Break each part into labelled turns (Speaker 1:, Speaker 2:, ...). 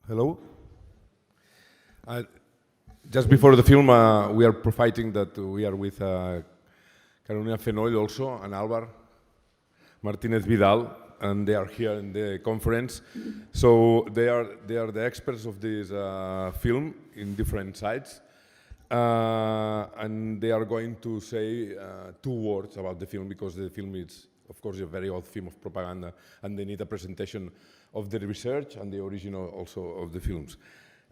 Speaker 1: Hello. Just before the film, we are providing that we are with Carolina Fenoll also and Álvar Martínez Vidal, and they are here in the conference. So they are the experts of this film in different sites, and they are going to say 2 words about the film, because the film is, of course, a very old film of propaganda, and they need a presentation of the research and the original also of the films.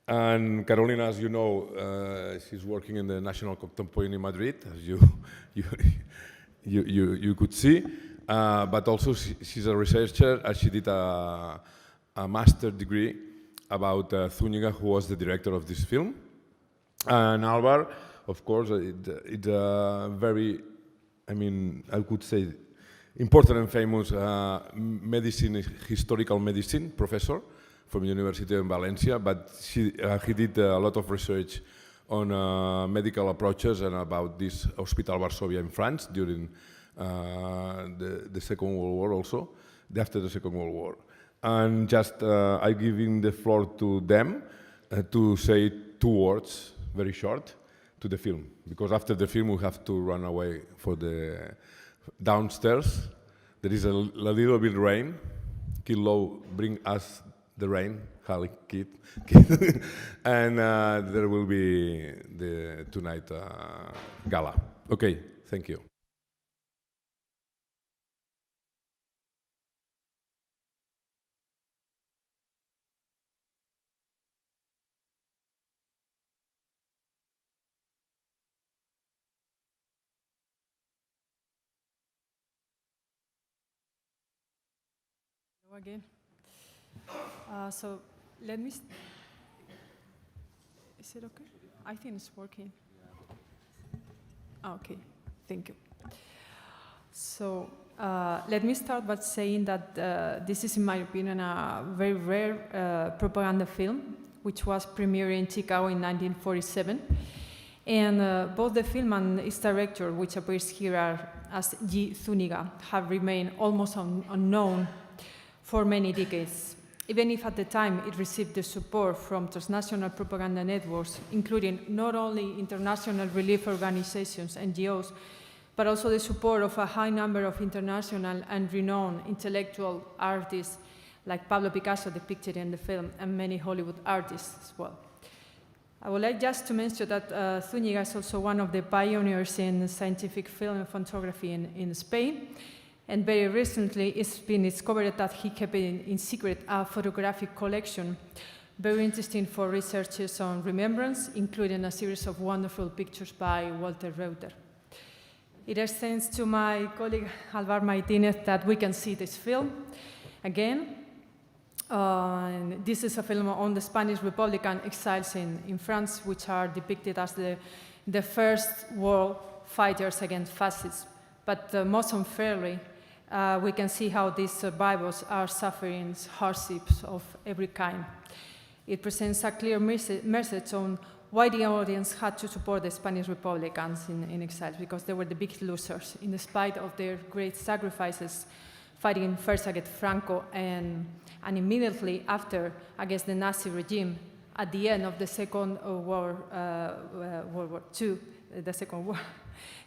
Speaker 1: And Carolina, as you know, she's working in the National Cocktail Point in Madrid, as you could see. But also she's a researcher, and she did a master degree about Zúñiga, who was the director of this film. And Álvar, of course, it's a very, I could say, important and famous historical medicine professor from the University of Valencia, but he did a lot of research on medical approaches and about this Hospital Varsovia in France during the Second World War also, after the Second World War. And just I'm giving the floor to them to say 2 words, very short, to the film, because after the film we have to run away for the downstairs. There is a little bit rain. Kid Low bring us the rain, Harley Kid. And there will be the tonight gala. Okay, thank you.
Speaker 2: Again. So let me. Is it okay? I think it's working. Okay, thank you. So let me start by saying that this is, in my opinion, a very rare propaganda film, which was premiered in Chicago in 1947. And both the film and its director, which appears here as G. Zúñiga, have remained almost unknown for many decades, even if at the time it received the support from transnational propaganda networks, including not only international relief organizations, NGOs, but also the support of a high number of international and renowned intellectual artists like Pablo Picasso depicted in the film, and many Hollywood artists as well. I would like just to mention that Zúñiga is also one of the pioneers in scientific film and photography in Spain. And very recently, it's been discovered that he kept in secret a photographic collection, very interesting for researchers on remembrance, including a series of wonderful pictures by Walter Reuter. It is thanks to my colleague Álvar Martínez that we can see this film again. This is a film on the Spanish Republican exiles in France, which are depicted as the first war fighters against fascists. But most unfairly, we can see how these survivors are suffering hardships of every kind. It presents a clear message on why the audience had to support the Spanish Republicans in exile, because they were the big losers, in spite of their great sacrifices, fighting first against Franco and immediately after against the Nazi regime at the end of the Second World War II, the Second War.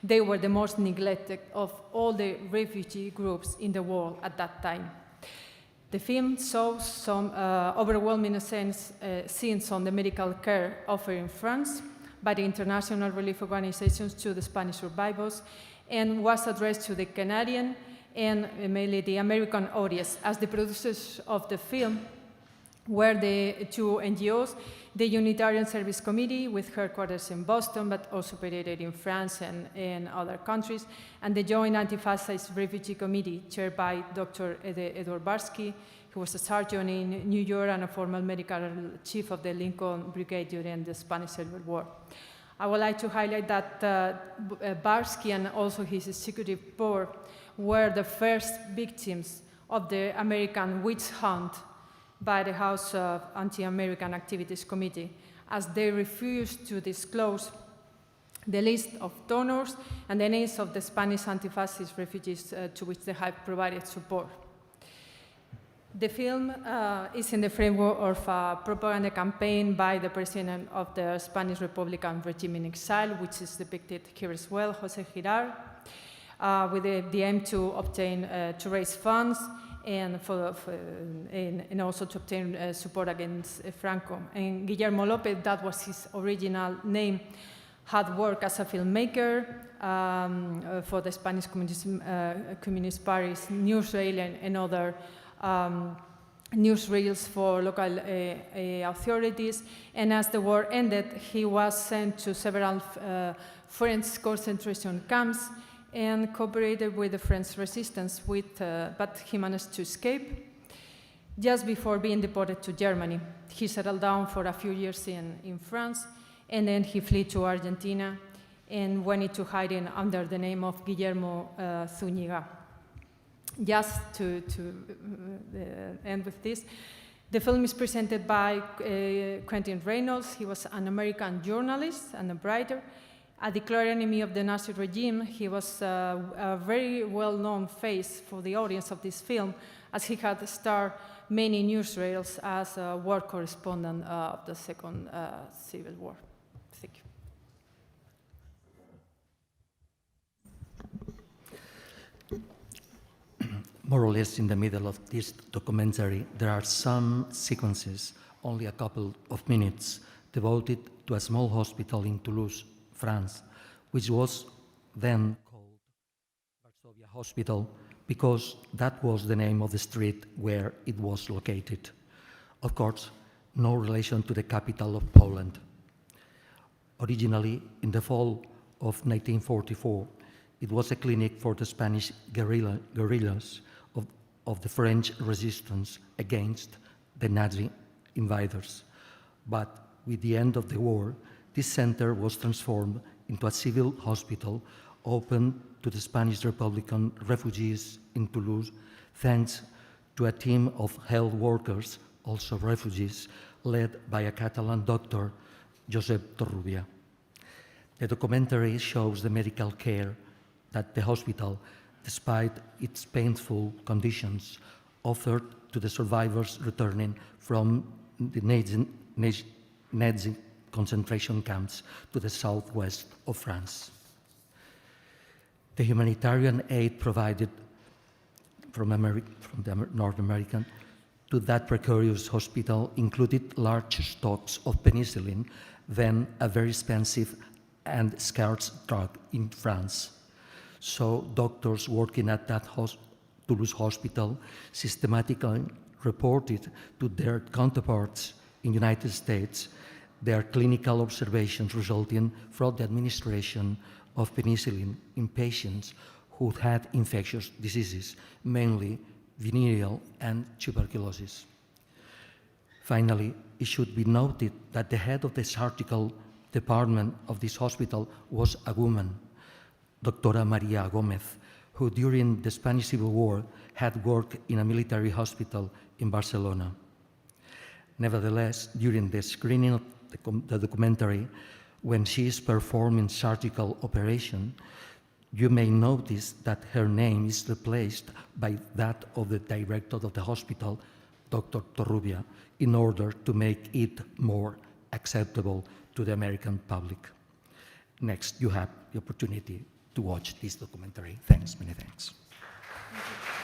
Speaker 2: They were the most neglected of all the refugee groups in the world at that time. The film shows some overwhelming scenes on the medical care offered in France by the international relief organizations to the Spanish survivors, and was addressed to the Canadian and mainly the American audience, as the producers of the film were the 2 NGOs, the Unitarian Service Committee, with headquarters in Boston, but also operated in France and in other countries, and the Joint Anti-Fascist Refugee Committee, chaired by Dr. Edward Barsky, who was a sergeant in New York and a former medical chief of the Lincoln Brigade during the Spanish Civil War. I would like to highlight that Barsky and also his executive board were the first victims of the American witch hunt by the House of Anti-American Activities Committee, as they refused to disclose the list of donors and the names of the Spanish anti-fascist refugees to which they have provided support. The film is in the framework of a propaganda campaign by the president of the Spanish Republican regime in exile, which is depicted here as well, José Girard, with the aim to obtain, to raise funds and also to obtain support against Franco. And Guillermo López, that was his original name, had worked as a filmmaker for the Spanish Communist Party's newsreel and other newsreels for local authorities. And as the war ended, he was sent to several French concentration camps and cooperated with the French resistance, but he managed to escape. Just before being deported to Germany, he settled down for a few years in France, and then he fled to Argentina and went into hiding under the name of Guillermo Zúñiga. Just to end with this, the film is presented by Quentin Reynolds. He was an American journalist and a writer. A declared enemy of the Nazi regime, he was a very well-known face for the audience of this film, as he had starred many newsreels as a war correspondent of the Second Civil War. Thank you.
Speaker 3: More or less in the middle of this documentary, there are some sequences, only a couple of minutes, devoted to a small hospital in Toulouse, France, which was then called Varsovia Hospital because that was the name of the street where it was located. Of course, no relation to the capital of Poland. Originally, in the fall of 1944, it was a clinic for the Spanish guerrillas of the French resistance against the Nazi invaders. But with the end of the war, this center was transformed into a civil hospital open to the Spanish Republican refugees in Toulouse, thanks to a team of health workers, also refugees, led by a Catalan doctor, Josep Torrubia. The documentary shows the medical care that the hospital, despite its painful conditions, offered to the survivors returning from the Nazi concentration camps to the southwest of France. The humanitarian aid provided from the North American to that precarious hospital included large stocks of penicillin, then a very expensive and scarce drug in France. So doctors working at that Toulouse hospital systematically reported to their counterparts in the United States their clinical observations resulting from the administration of penicillin in patients who had infectious diseases, mainly venereal and tuberculosis. Finally, it should be noted that the head of the surgical department of this hospital was a woman, Doctora Maria Gómez, who during the Spanish Civil War had worked in a military hospital in Barcelona. Nevertheless, during the screening of the documentary, when she is performing surgical operation, you may notice that her name is replaced by that of the director of the hospital, Dr. Torrubia, in order to make it more acceptable to the American public. Next, you have the opportunity to watch this documentary. Thanks, many thanks.
Speaker 2: Thank you.